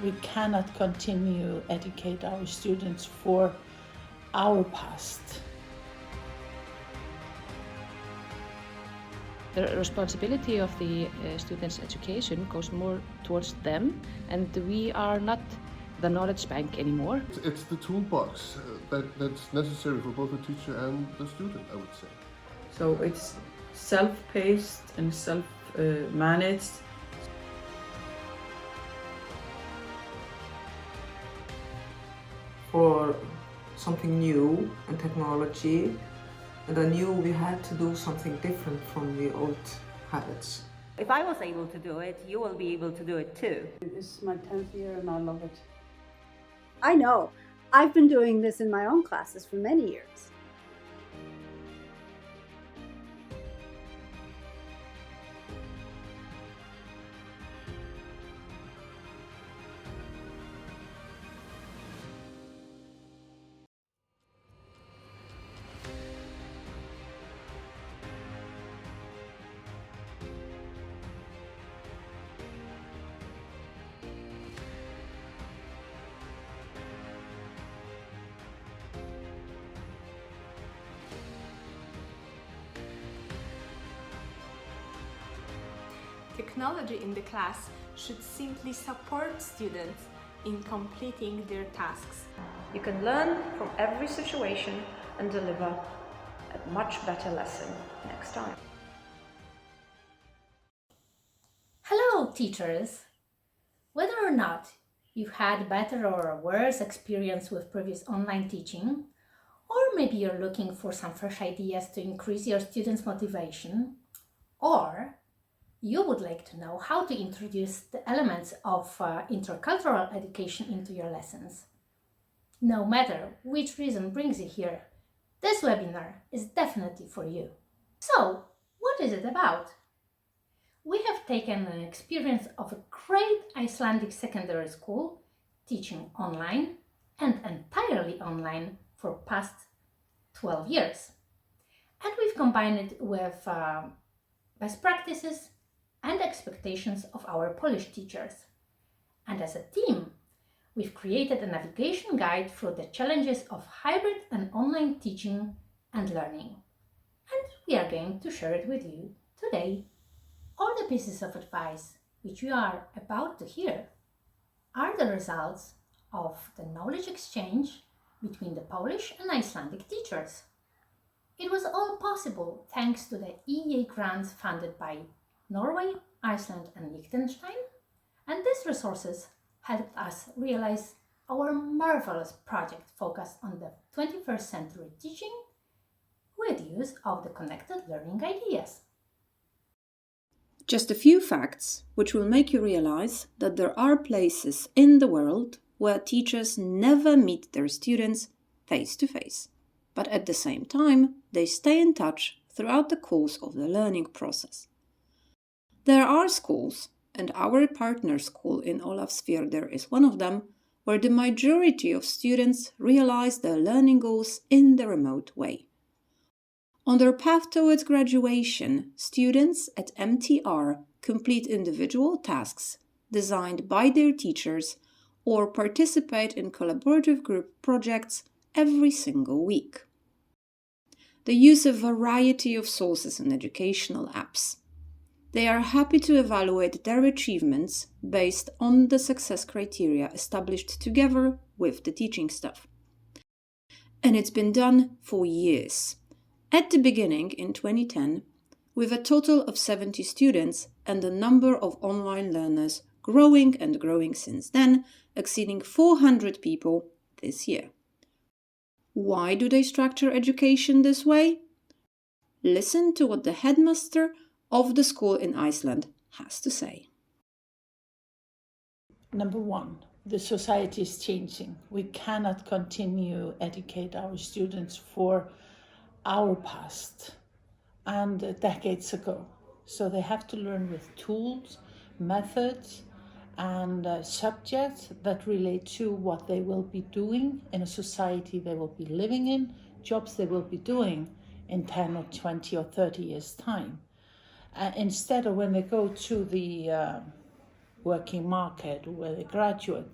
We cannot continue educate our students for our past. The responsibility of the students' education goes more towards them, and we are not the knowledge bank anymore. It's the toolbox that's necessary for both the teacher and the student, I would say. So it's self-paced and self-managed. For something new and technology, and I knew we had to do something different from the old habits. If I was able to do it, you will be able to do it too. It's my 10th year and I love it. I know. I've been doing this in my own classes for many years. Technology in the class should simply support students in completing their tasks. You can learn from every situation and deliver a much better lesson next time. Hello, teachers! Whether or not you've had better or worse experience with previous online teaching, or maybe you're looking for some fresh ideas to increase your students' motivation, or you would like to know how to introduce the elements of intercultural education into your lessons. No matter which reason brings you here, this webinar is definitely for you. So, what is it about? We have taken an experience of a great Icelandic secondary school teaching online and entirely online for past 12 years. And we've combined it with best practices and expectations of our Polish teachers. And as a team, we've created a navigation guide through the challenges of hybrid and online teaching and learning. And we are going to share it with you today. All the pieces of advice which you are about to hear are the results of the knowledge exchange between the Polish and Icelandic teachers. It was all possible thanks to the EEA Grants funded by Norway, Iceland and Liechtenstein, and these resources helped us realize our marvelous project focused on the 21st century teaching with use of the connected learning ideas. Just a few facts which will make you realize that there are places in the world where teachers never meet their students face to face, but at the same time they stay in touch throughout the course of the learning process. There are schools, and our partner school in Ólafsfjörður is one of them, where the majority of students realize their learning goals in the remote way. On their path towards graduation, students at MTR complete individual tasks designed by their teachers or participate in collaborative group projects every single week. They use a variety of sources and educational apps. They are happy to evaluate their achievements based on the success criteria established together with the teaching staff. And it's been done for years. At the beginning, in 2010, with a total of 70 students and the number of online learners growing and growing since then, exceeding 400 people this year. Why do they structure education this way? Listen to what the headmaster of the school in Iceland has to say. Number one, the society is changing. We cannot continue educate our students for our past and decades ago. So they have to learn with tools, methods, and subjects that relate to what they will be doing in a society they will be living in, jobs they will be doing in 10 or 20 or 30 years' time. Instead of when they go to the working market, where they graduate,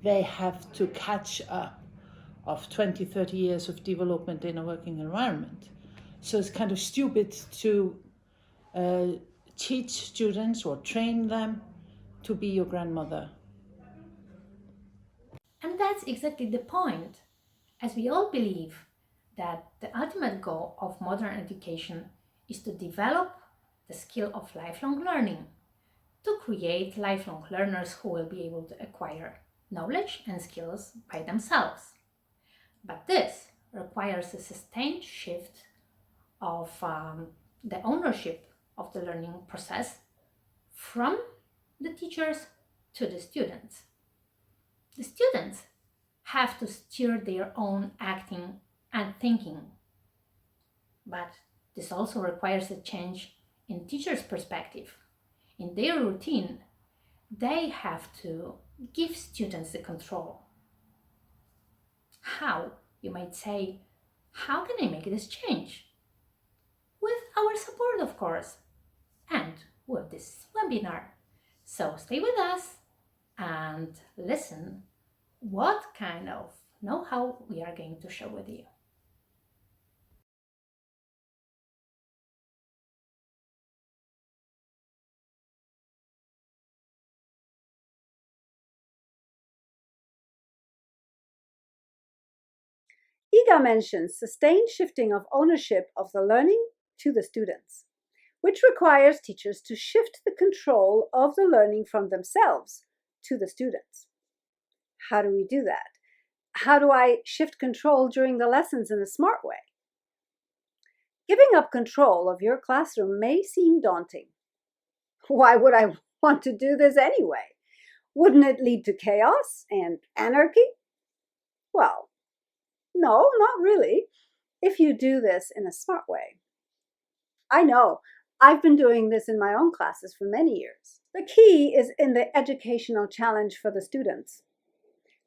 they have to catch up of 20, 30 years of development in a working environment. So it's kind of stupid to teach students or train them to be your grandmother. And that's exactly the point, as we all believe that the ultimate goal of modern education is to develop the skill of lifelong learning, to create lifelong learners who will be able to acquire knowledge and skills by themselves. But this requires a sustained shift of the ownership of the learning process from the teachers to the students. The students have to steer their own acting and thinking. But this also requires a change in teachers' perspective. In their routine, they have to give students the control. How? You might say, how can I make this change? With our support, of course, and with this webinar. So stay with us and listen what kind of know-how we are going to share with you. Iga mentions sustained shifting of ownership of the learning to the students, which requires teachers to shift the control of the learning from themselves to the students. How do we do that? How do I shift control during the lessons in a smart way? Giving up control of your classroom may seem daunting. Why would I want to do this anyway? Wouldn't it lead to chaos and anarchy? Well, no, not really, if you do this in a smart way. I know, I've been doing this in my own classes for many years. The key is in the educational challenge for the students.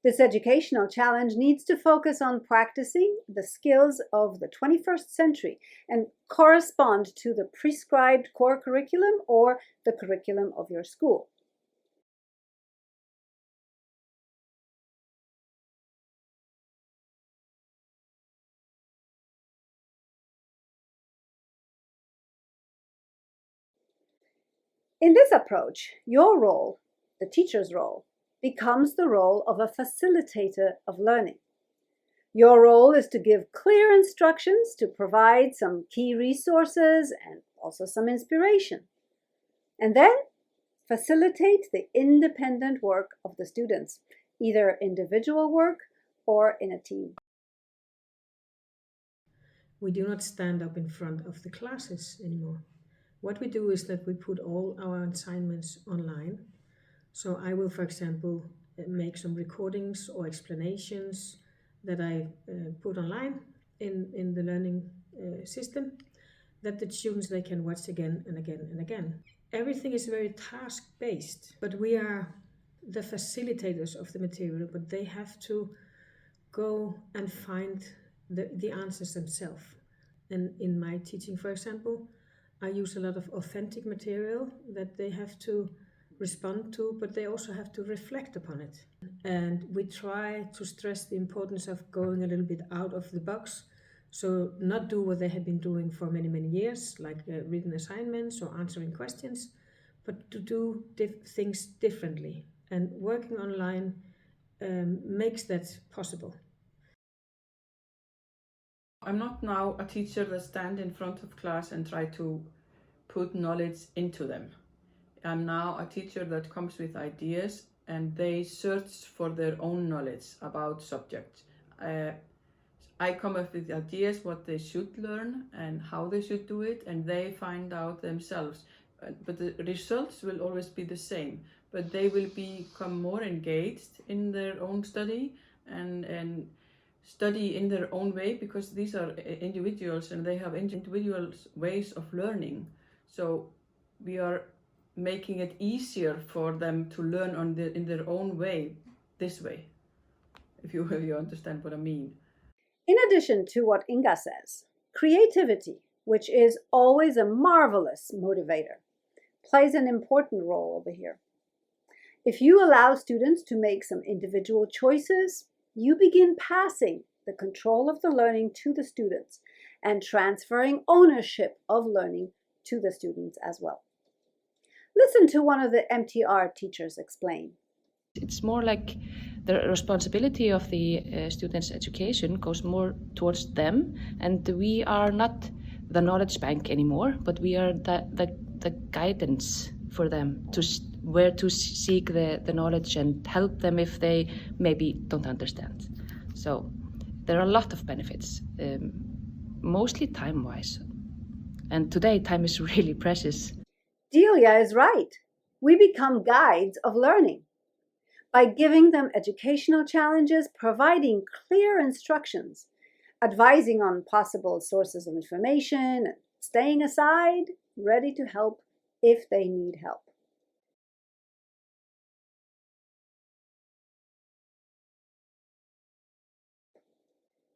This educational challenge needs to focus on practicing the skills of the 21st century and correspond to the prescribed core curriculum or the curriculum of your school. In this approach, your role, the teacher's role, becomes the role of a facilitator of learning. Your role is to give clear instructions, to provide some key resources and also some inspiration, and then facilitate the independent work of the students, either individual work or in a team. We do not stand up in front of the classes anymore. What we do is that we put all our assignments online. So I will, for example, make some recordings or explanations that I put online in the learning system that the students, they can watch again and again and again. Everything is very task-based, but we are the facilitators of the material, but they have to go and find the answers themselves. And in my teaching, for example, I use a lot of authentic material that they have to respond to, but they also have to reflect upon it. And we try to stress the importance of going a little bit out of the box. So not do what they have been doing for many, many years, like written assignments or answering questions, but to do things differently. And working online makes that possible. I'm not now a teacher that stands in front of class and try to put knowledge into them. I'm now a teacher that comes with ideas and they search for their own knowledge about subjects. I come up with ideas what they should learn and how they should do it, and they find out themselves. But the results will always be the same, but they will become more engaged in their own study and study in their own way, because these are individuals and they have individual ways of learning. So we are making it easier for them to learn in their own way, this way, if you understand what I mean. In addition to what Inga says, creativity, which is always a marvelous motivator, plays an important role over here. If you allow students to make some individual choices, you begin passing the control of the learning to the students and transferring ownership of learning to the students as well. Listen to one of the MTR teachers explain. It's more like the responsibility of the students' education goes more towards them, and we are not the knowledge bank anymore, but we are the guidance for them to where to seek the knowledge and help them if they maybe don't understand. So there are a lot of benefits, mostly time-wise. And today, time is really precious. Delia is right. We become guides of learning. By giving them educational challenges, providing clear instructions, advising on possible sources of information, and staying aside, ready to help if they need help.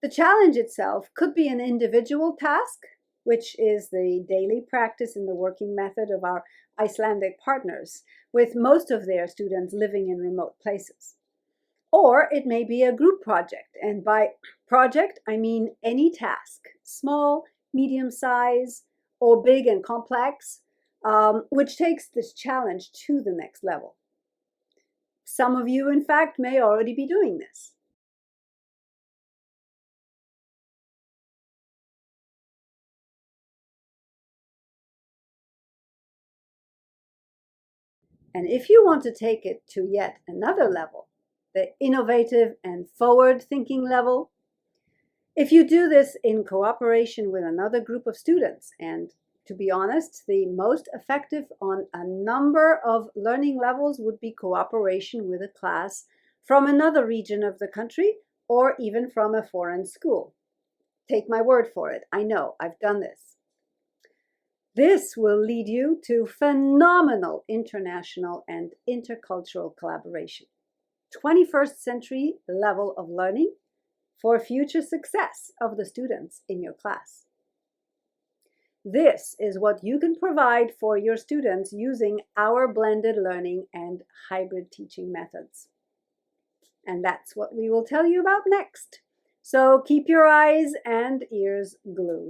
The challenge itself could be an individual task, which is the daily practice in the working method of our Icelandic partners, with most of their students living in remote places. Or it may be a group project, and by project I mean any task, small, medium size, or big and complex, which takes this challenge to the next level. Some of you, in fact, may already be doing this. And if you want to take it to yet another level, the innovative and forward-thinking level, if you do this in cooperation with another group of students, and to be honest, the most effective on a number of learning levels would be cooperation with a class from another region of the country or even from a foreign school. Take my word for it. I know, I've done this. This will lead you to phenomenal international and intercultural collaboration. 21st century level of learning for future success of the students in your class. This is what you can provide for your students using our blended learning and hybrid teaching methods. And that's what we will tell you about next. So keep your eyes and ears glued.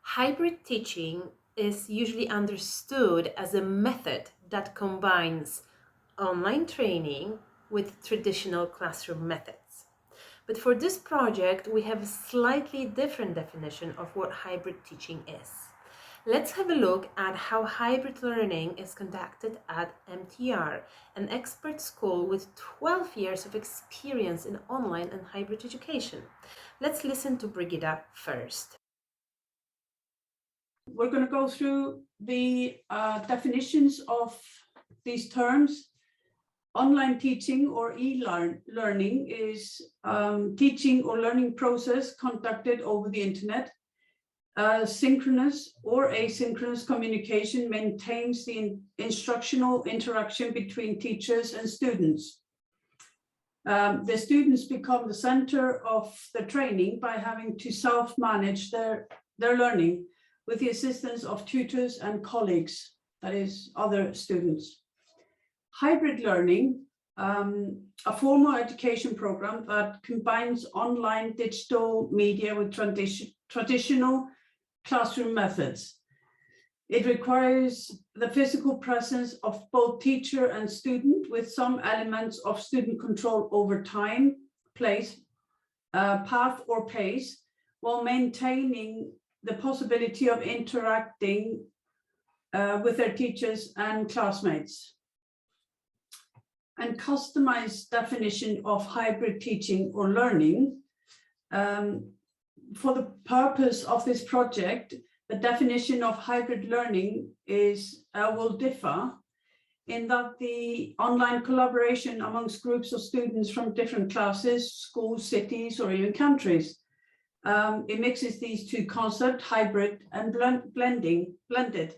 Hybrid teaching is usually understood as a method that combines online training with traditional classroom methods. But for this project, we have a slightly different definition of what hybrid teaching is. Let's have a look at how hybrid learning is conducted at MTR, an expert school with 12 years of experience in online and hybrid education. Let's listen to Brigitta first. We're going to go through the definitions of these terms. Online teaching or e-learning is teaching or learning process conducted over the internet. Synchronous or asynchronous communication maintains the instructional interaction between teachers and students. The students become the center of the training by having to self-manage their learning with the assistance of tutors and colleagues, that is, other students. Hybrid learning, a formal education program that combines online digital media with traditional classroom methods. It requires the physical presence of both teacher and student with some elements of student control over time, place, path or pace, while maintaining the possibility of interacting with their teachers and classmates. And customized definition of hybrid teaching or learning. For the purpose of this project, the definition of hybrid learning will differ in that the online collaboration amongst groups of students from different classes, schools, cities, or even countries. It mixes these two concepts, hybrid and blended.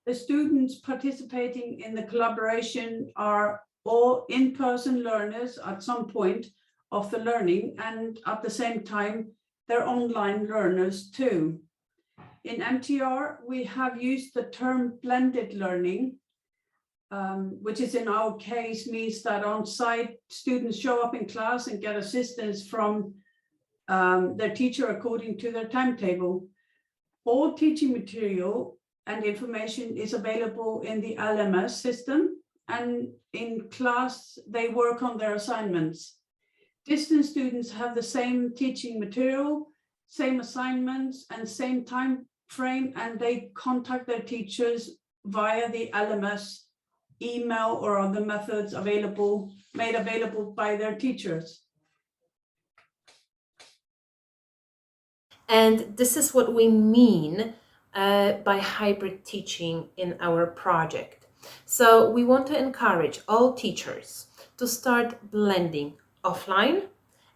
The students participating in the collaboration are all in-person learners at some point of the learning, and at the same time, they're online learners too. In MTR, we have used the term blended learning, which is in our case means that on-site students show up in class and get assistance from their teacher according to their timetable. All teaching material and information is available in the LMS system, and in class they work on their assignments. Distance students have the same teaching material, same assignments, and same time frame, and they contact their teachers via the LMS, email, or other methods made available by their teachers. And this is what we mean by hybrid teaching in our project. So we want to encourage all teachers to start blending offline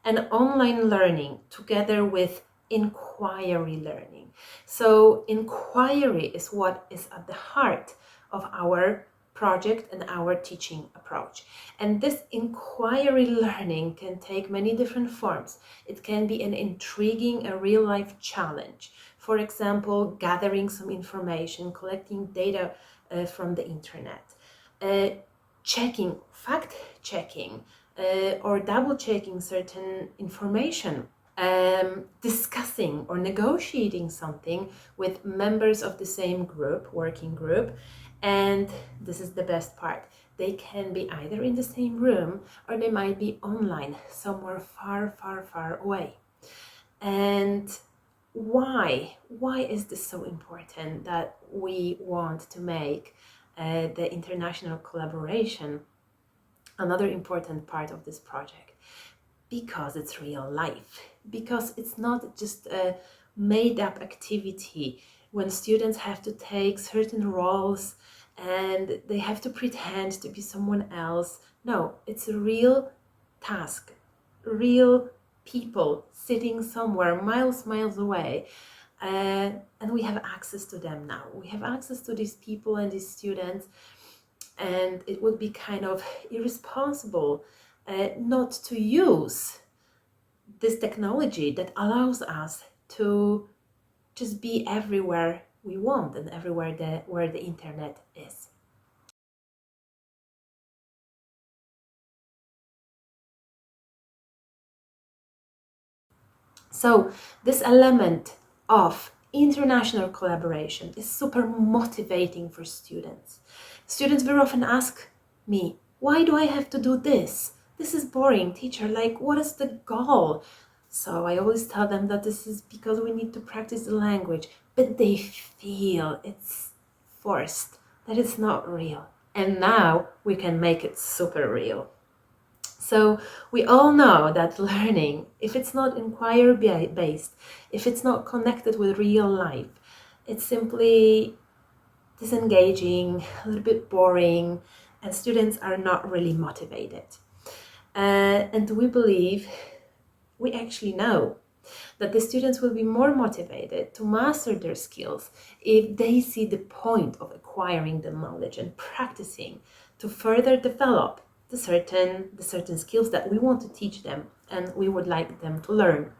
and online learning together with inquiry learning. So inquiry is what is at the heart of our project and our teaching approach. And this inquiry learning can take many different forms. It can be an intriguing, a real-life challenge. For example, gathering some information, collecting data from the internet, fact-checking, or double-checking certain information, discussing or negotiating something with members of the same working group. And this is the best part. They can be either in the same room or they might be online, somewhere far, far, far away. And why is this so important that we want to make the international collaboration another important part of this project? Because it's real life, because it's not just a made-up activity when students have to take certain roles and they have to pretend to be someone else. No, it's a real task, real people sitting somewhere miles away, and we have access to them now. We have access to these people and these students, and it would be kind of irresponsible not to use this technology that allows us to just be everywhere we want and everywhere where the internet is. So this element of international collaboration is super motivating for students. Students very often ask me, why do I have to do this? This is boring, teacher, like what is the goal? So I always tell them that this is because we need to practice the language, but they feel it's forced, that it's not real. And now we can make it super real. So we all know that learning, if it's not inquiry-based, if it's not connected with real life, it's simply disengaging, a little bit boring, and students are not really motivated. And we actually know that the students will be more motivated to master their skills if they see the point of acquiring the knowledge and practicing to further develop the certain skills that we want to teach them and we would like them to learn.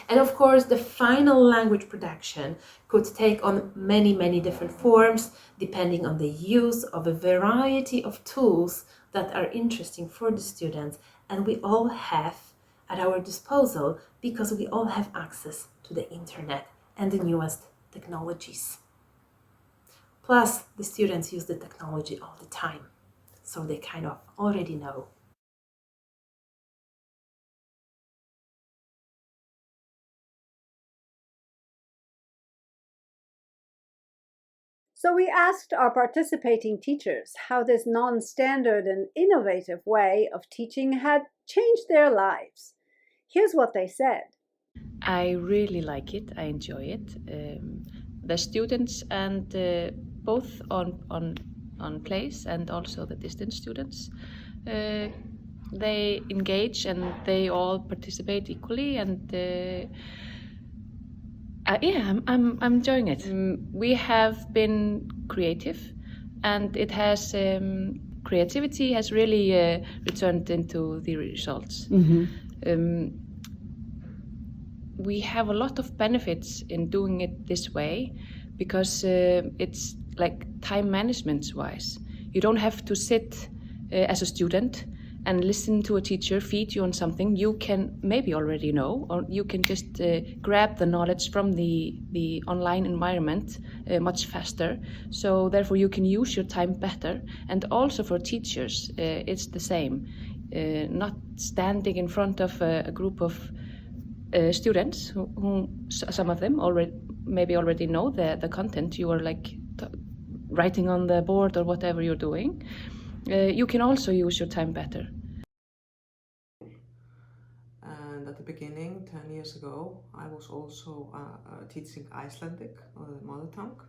And of course, the final language production could take on many different forms, depending on the use of a variety of tools that are interesting for the students, and we all have at our disposal because we all have access to the internet and the newest technologies. Plus, the students use the technology all the time, so they kind of already know. So we asked our participating teachers how this non-standard and innovative way of teaching had changed their lives. Here's what they said. I really like it. I enjoy it. The students and both on place and also the distance students, they engage and they all participate equally, and yeah, I'm enjoying it. We have been creative, and it has creativity has really returned into the results. We have a lot of benefits in doing it this way because it's like time management wise. You don't have to sit as a student and listen to a teacher feed you on something you can maybe already know, or you can just grab the knowledge from the online environment much faster. So therefore you can use your time better. And also for teachers, it's the same. Not standing in front of a group of students who some of them already know the content you are like writing on the board or whatever you're doing. You can also use your time better. And at the beginning, 10 years ago, I was also teaching Icelandic, mother tongue.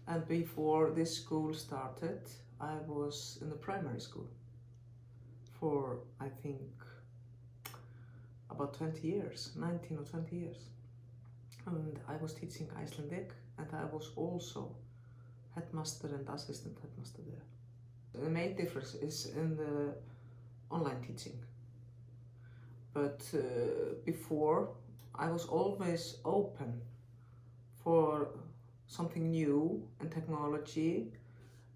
And before this school started, I was in the primary school for, I think, about 20 years, 19 or 20 years. And I was teaching Icelandic, and I was also headmaster and assistant headmaster there. The main difference is in the online teaching. But before, I was always open for something new and technology,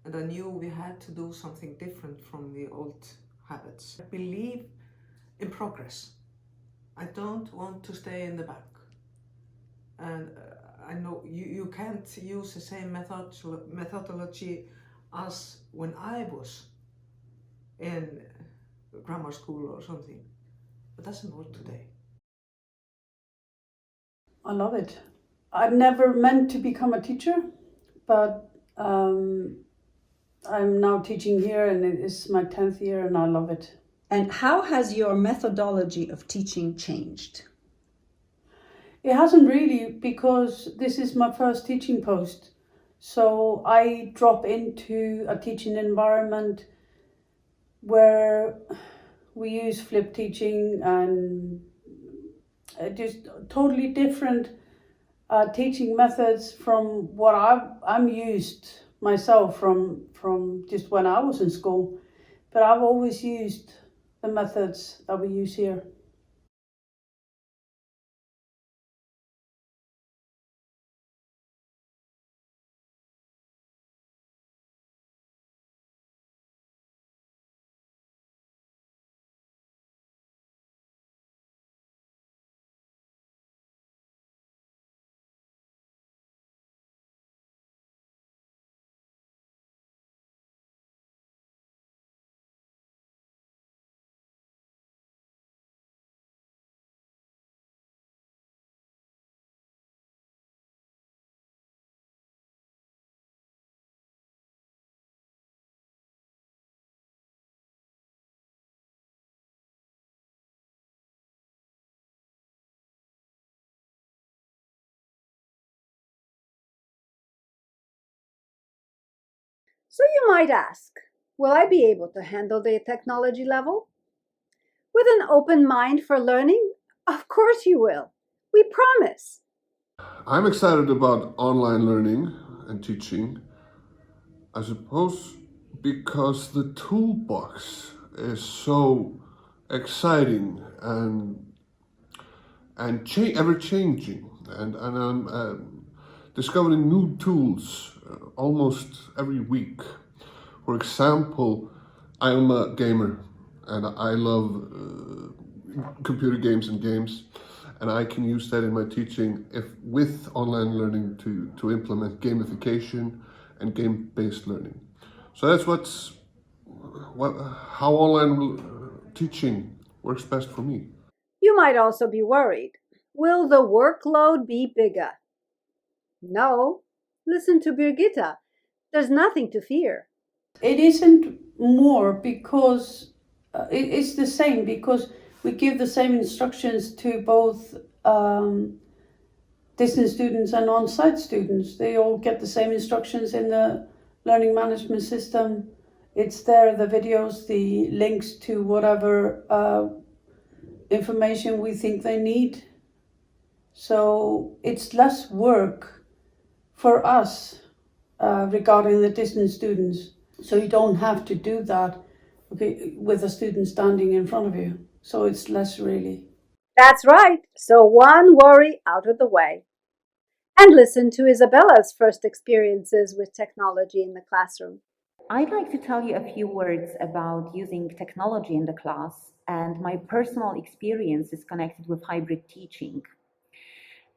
and I knew we had to do something different from the old habits. I believe in progress. I don't want to stay in the back. And I know you can't use the same methodology as when I was in grammar school or something. It doesn't work today. I love it. I've never meant to become a teacher, but I'm now teaching here and it is my 10th year and I love it. And how has your methodology of teaching changed? It hasn't really, because this is my first teaching post. So I drop into a teaching environment where we use flipped teaching and just totally different teaching methods from what I'm used myself from just when I was in school. But I've always used the methods that we use here. So you might ask, will I be able to handle the technology level? With an open mind for learning? Of course you will. We promise. I'm excited about online learning and teaching, I suppose because the toolbox is so exciting and ever changing, and I'm discovering new tools almost every week. For example, I'm a gamer and I love computer games and games, and I can use that in my teaching with online learning to implement gamification and game-based learning. So that's how online teaching works best for me. You might also be worried. Will the workload be bigger? No, Listen to Birgitta. There's nothing to fear. It isn't more because it's the same, because we give the same instructions to both distance students and on-site students. They all get the same instructions in the learning management system. It's there, the videos, the links to whatever information we think they need. So it's less work for us regarding the distance students. So you don't have to do that with a student standing in front of you. So it's less really. That's right. So one worry out of the way. And listen to Isabella's first experiences with technology in the classroom. I'd like to tell you a few words about using technology in the class and my personal experiences connected with hybrid teaching.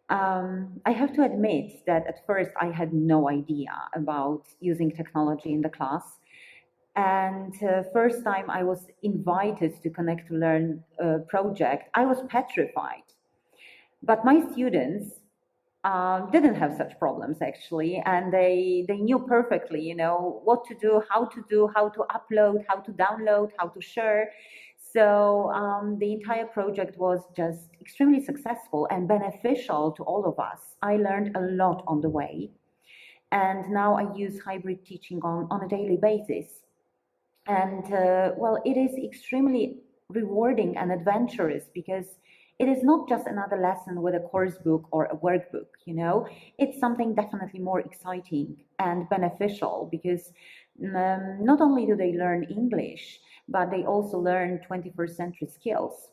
I have to admit that at first I had no idea about using technology in the class. And first time I was invited to Connect to Learn project, I was petrified. But my students didn't have such problems actually, and they knew perfectly, you know, what to do, how to upload, how to download, how to share. So the entire project was just extremely successful and beneficial to all of us. I learned a lot on the way, and now I use hybrid teaching on a daily basis. And well, it is extremely rewarding and adventurous because it is not just another lesson with a course book or a workbook, you know. It's something definitely more exciting and beneficial because not only do they learn English, but they also learn 21st century skills.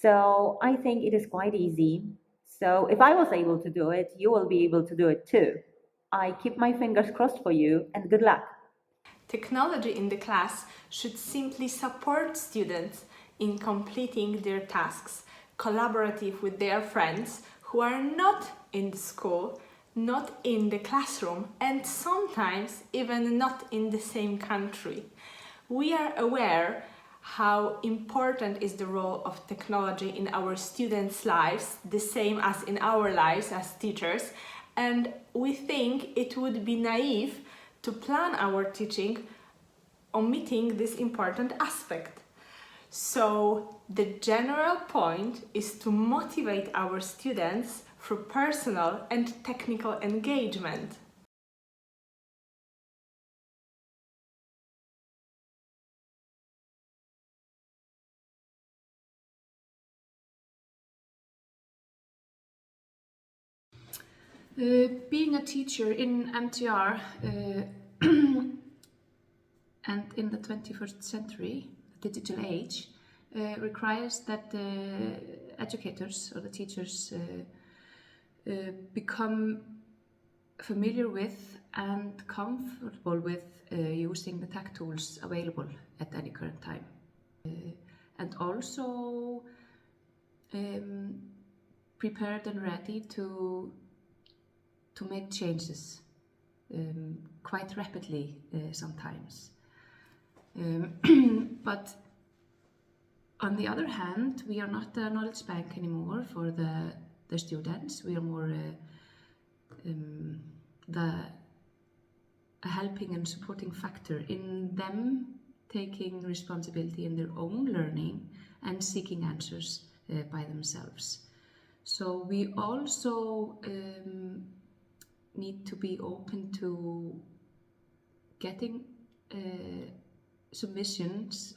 So I think it is quite easy. So if I was able to do it, you will be able to do it too. I keep my fingers crossed for you, and good luck. Technology in the class should simply support students in completing their tasks, collaborative with their friends who are not in the school, not in the classroom, and sometimes even not in the same country. We are aware how important is the role of technology in our students' lives, the same as in our lives as teachers, and we think it would be naive to plan our teaching omitting this important aspect. So the general point is to motivate our students through personal and technical engagement. Being a teacher in MTR and in the 21st century, digital age, requires that the educators or the teachers become familiar with and comfortable with using the tech tools available at any current time. And also prepared and ready to make changes quite rapidly sometimes. But on the other hand, we are not a knowledge bank anymore for the students. We are more a helping and supporting factor in them taking responsibility in their own learning and seeking answers by themselves. So we also need to be open to getting submissions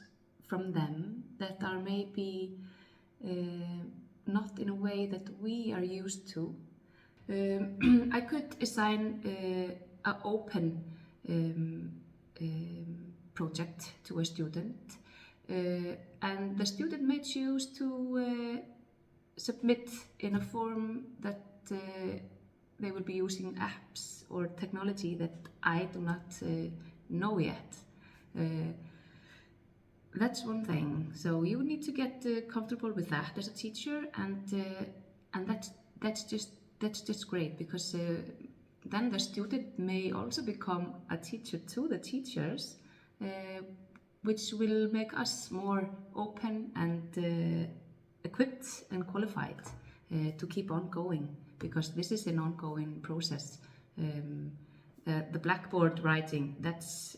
from them that are maybe not in a way that we are used to. I could assign an open project to a student, and the student may choose to submit in a form that they will be using apps or technology that I do not know yet. That's one thing. So you need to get comfortable with that as a teacher, and that's just great because then the student may also become a teacher to the teachers, which will make us more open and equipped and qualified to keep on going, because this is an ongoing process The blackboard writing, that's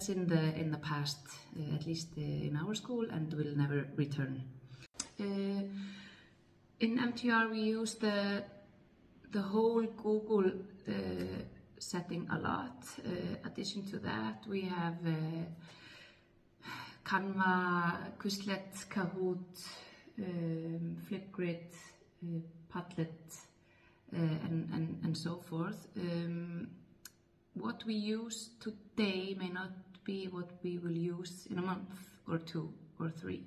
in the past, at least in our school, and will never return. In MTR we use the whole Google setting a lot. Addition to that, we have Canva, Quizlet, Kahoot, Flipgrid, Padlet, and so forth. What we use today may not be what we will use in a month or 2 or 3.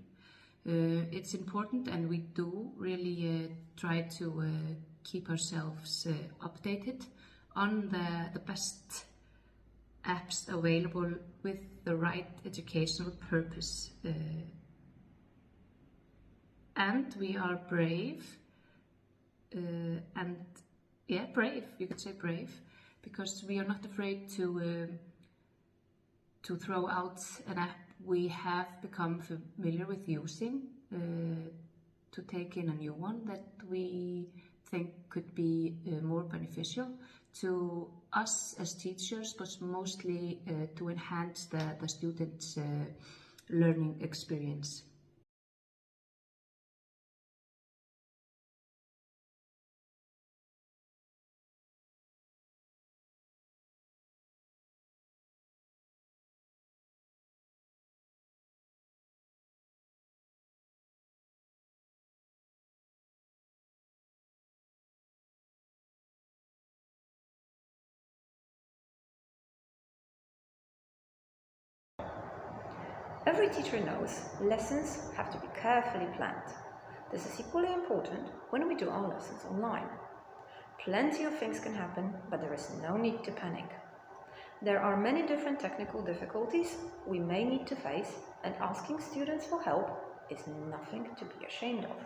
It's important, and we do really try to keep ourselves updated on the best apps available with the right educational purpose. And we are brave, brave, you could say brave, because we are not afraid to throw out an app we have become familiar with using, to take in a new one that we think could be more beneficial to us as teachers, but mostly to enhance the students' learning experience. Every teacher knows lessons have to be carefully planned. This is equally important when we do our lessons online. Plenty of things can happen, but there is no need to panic. There are many different technical difficulties we may need to face, and asking students for help is nothing to be ashamed of.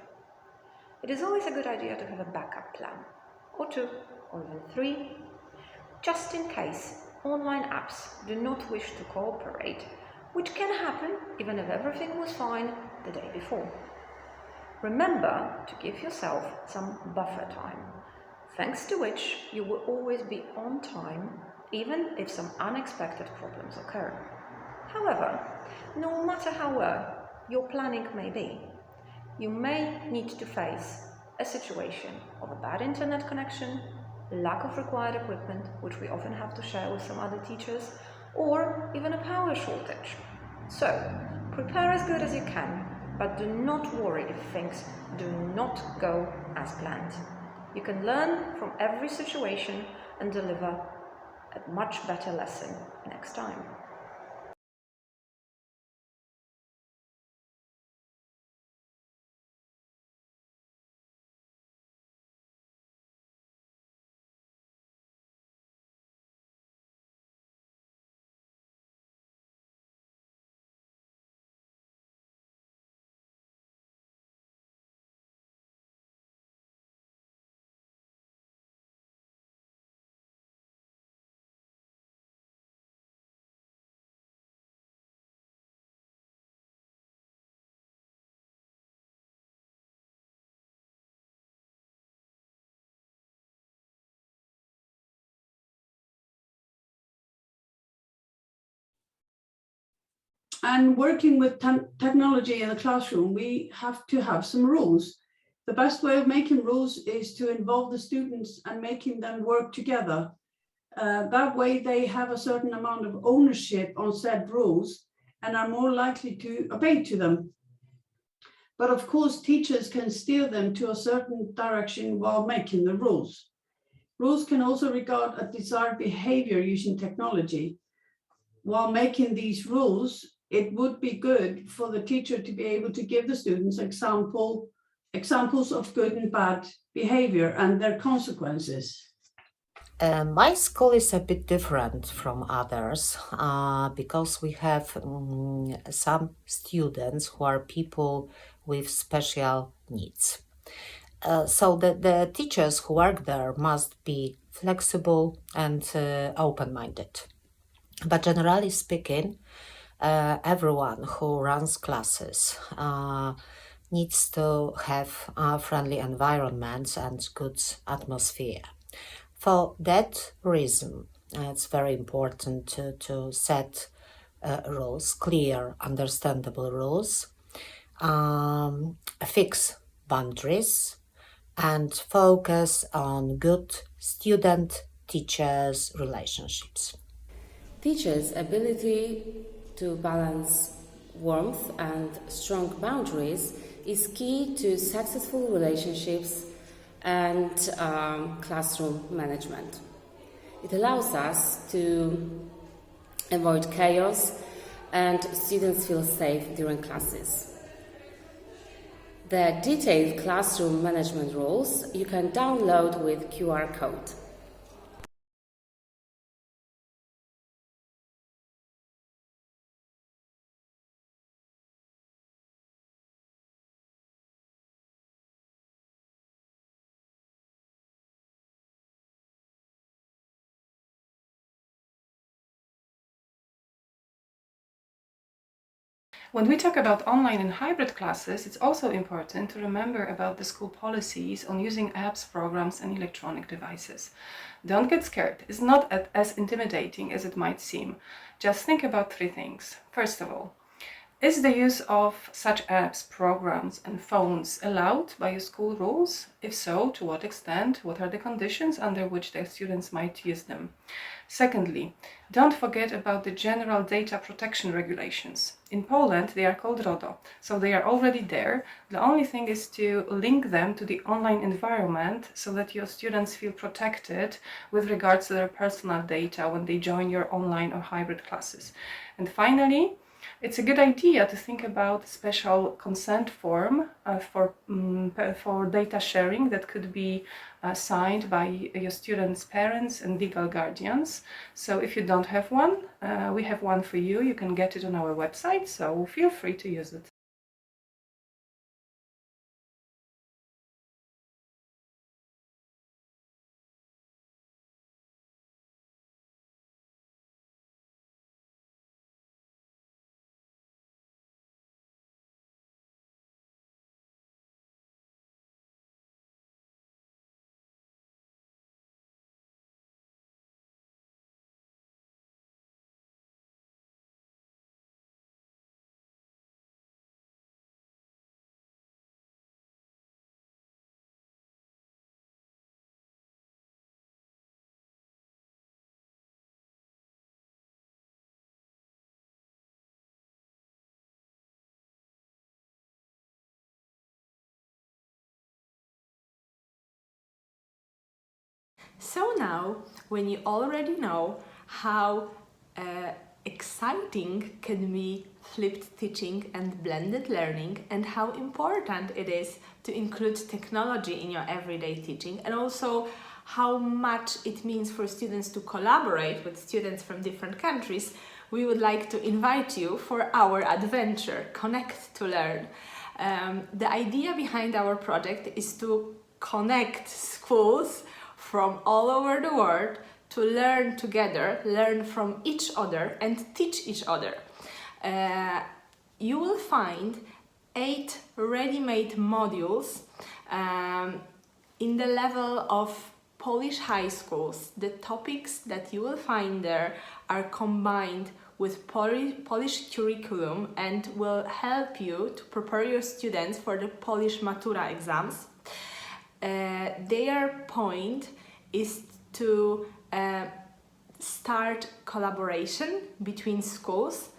It is always a good idea to have a backup plan, or 2, or even 3, just in case online apps do not wish to cooperate, which can happen even if everything was fine the day before. Remember to give yourself some buffer time, thanks to which you will always be on time, even if some unexpected problems occur. However, no matter how well your planning may be, you may need to face a situation of a bad internet connection, lack of required equipment, which we often have to share with some other teachers, or even a power shortage. So, prepare as good as you can, but do not worry if things do not go as planned. You can learn from every situation and deliver a much better lesson next time. And working with technology in the classroom, we have to have some rules. The best way of making rules is to involve the students and making them work together. That way they have a certain amount of ownership on said rules and are more likely to obey to them. But of course, teachers can steer them to a certain direction while making the rules. Rules can also regard a desired behavior using technology. While making these rules, it would be good for the teacher to be able to give the students examples of good and bad behavior and their consequences. My school is a bit different from others because we have some students who are people with special needs. So the teachers who work there must be flexible and open-minded. But generally speaking, everyone who runs classes needs to have friendly environments and good atmosphere. For that reason, it's very important to set rules, clear, understandable rules, fix boundaries, and focus on good student-teachers relationships. Teachers' ability to balance warmth and strong boundaries is key to successful relationships and classroom management. It allows us to avoid chaos and students feel safe during classes. The detailed classroom management rules you can download with QR code. When we talk about online and hybrid classes, it's also important to remember about the school policies on using apps, programs, and electronic devices. Don't get scared. It's not as intimidating as it might seem. Just think about three things. First of all, is the use of such apps, programs, and phones allowed by your school rules? If so, to what extent? What are the conditions under which the students might use them? Secondly, don't forget about the general data protection regulations. In Poland, they are called RODO, so they are already there. The only thing is to link them to the online environment so that your students feel protected with regards to their personal data when they join your online or hybrid classes. And finally, it's a good idea to think about a special consent form for data sharing that could be signed by your students' parents and legal guardians. So if you don't have one, we have one for you. You can get it on our website, so feel free to use it. So now, when you already know how exciting can be flipped teaching and blended learning, and how important it is to include technology in your everyday teaching, and also how much it means for students to collaborate with students from different countries, we would like to invite you for our adventure, Connect to Learn. The idea behind our project is to connect schools from all over the world to learn together, learn from each other, and teach each other. You will find 8 ready-made modules in the level of Polish high schools. The topics that you will find there are combined with Polish curriculum and will help you to prepare your students for the Polish Matura exams. Their point is to start collaboration between schools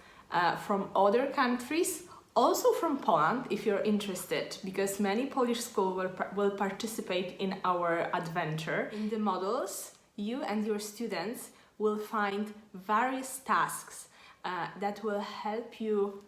from other countries, also from Poland if you're interested, because many Polish schools will participate in our adventure. In the modules, you and your students will find various tasks that will help you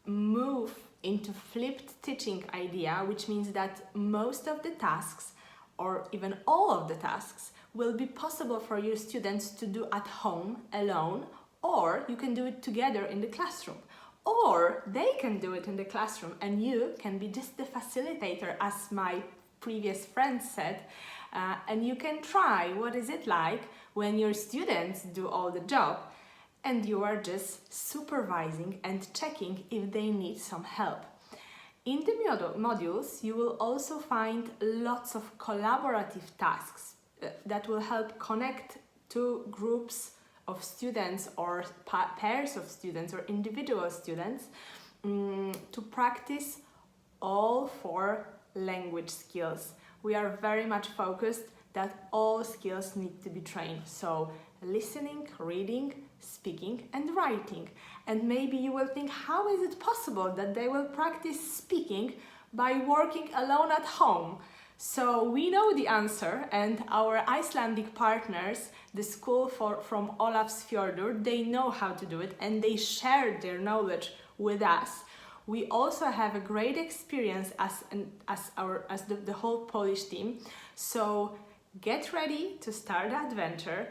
move into flipped teaching idea, which means that most of the tasks, or even all of the tasks, will be possible for your students to do at home alone, or you can do it together in the classroom. Or they can do it in the classroom and you can be just the facilitator, as my previous friend said, and you can try what is it like when your students do all the job and you are just supervising and checking if they need some help. In the modules, you will also find lots of collaborative tasks that will help connect two groups of students or pairs of students or individual students to practice all 4 language skills. We are very much focused that all skills need to be trained. So listening, reading, speaking and writing. And maybe you will think, how is it possible that they will practice speaking by working alone at home? So we know the answer, and our Icelandic partners, the school from Ólafsfjörður, they know how to do it and they share their knowledge with us. We also have a great experience as the whole Polish team. So get ready to start the adventure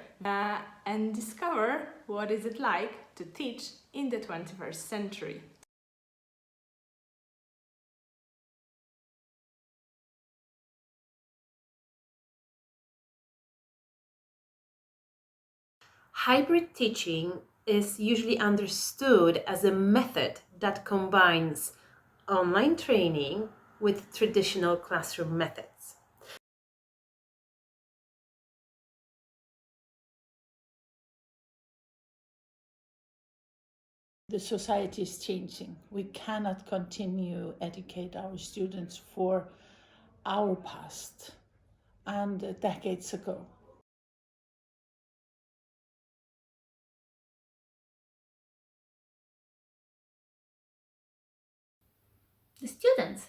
and discover what is it like to teach in the 21st century. Hybrid teaching is usually understood as a method that combines online training with traditional classroom methods. The society is changing. We cannot continue educate our students for our past and decades ago. The students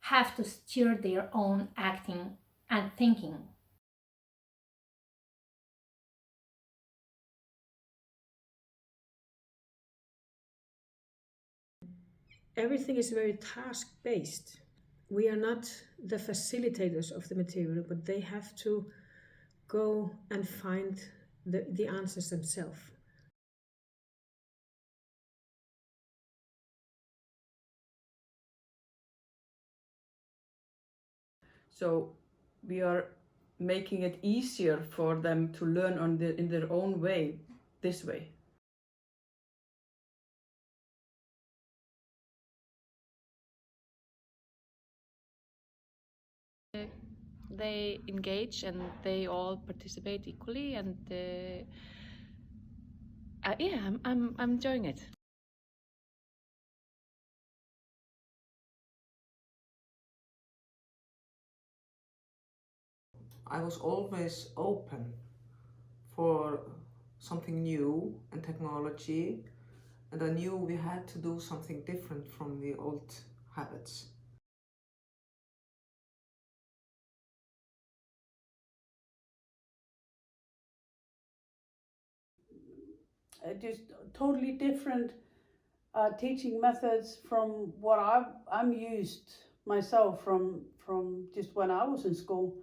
have to steer their own acting and thinking. Everything is very task-based. We are not the facilitators of the material, but they have to go and find the answers themselves. So we are making it easier for them to learn in their own way, this way. They engage and they all participate equally, and yeah, I'm enjoying it. I was always open for something new and technology, and I knew we had to do something different from the old habits. Just totally different teaching methods from what I'm used myself from just when I was in school.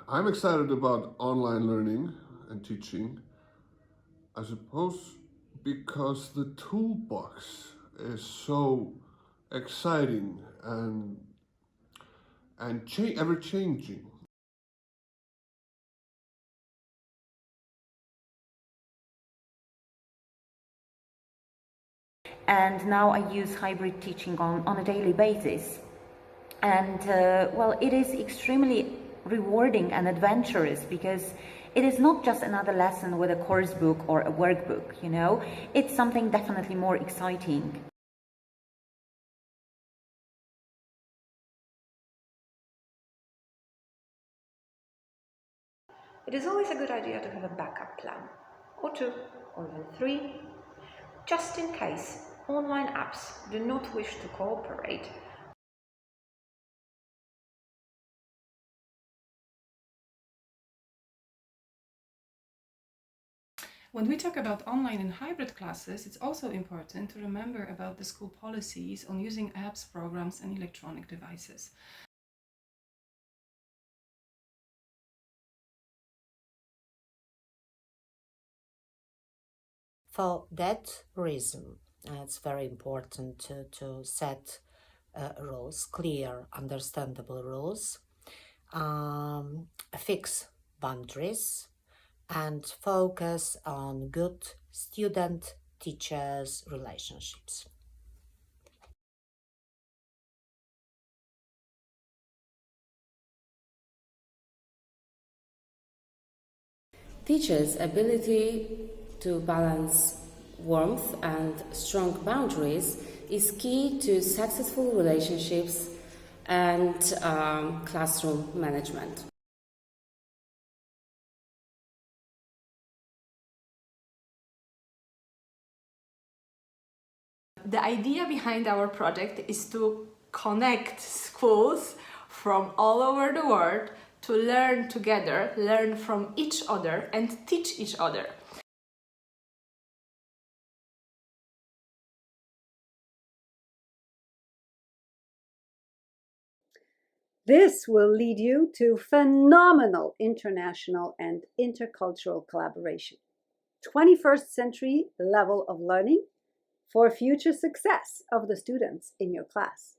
I'm excited about online learning and teaching, I suppose, because the toolbox is so exciting and ever changing. And now I use hybrid teaching on a daily basis. And well, it is extremely rewarding and adventurous because it is not just another lesson with a course book or a workbook, you know, it's something definitely more exciting. It is always a good idea to have a backup plan, or 2, or even 3, just in case online apps do not wish to cooperate. When we talk about online and hybrid classes, it's also important to remember about the school policies on using apps, programs, and electronic devices. For that reason, it's very important to set rules, clear, understandable rules, fix boundaries, and focus on good student-teachers relationships. Teachers' ability to balance warmth and strong boundaries is key to successful relationships and classroom management. The idea behind our project is to connect schools from all over the world to learn together, learn from each other, and teach each other. This will lead you to phenomenal international and intercultural collaboration, 21st century level of learning for future success of the students in your class.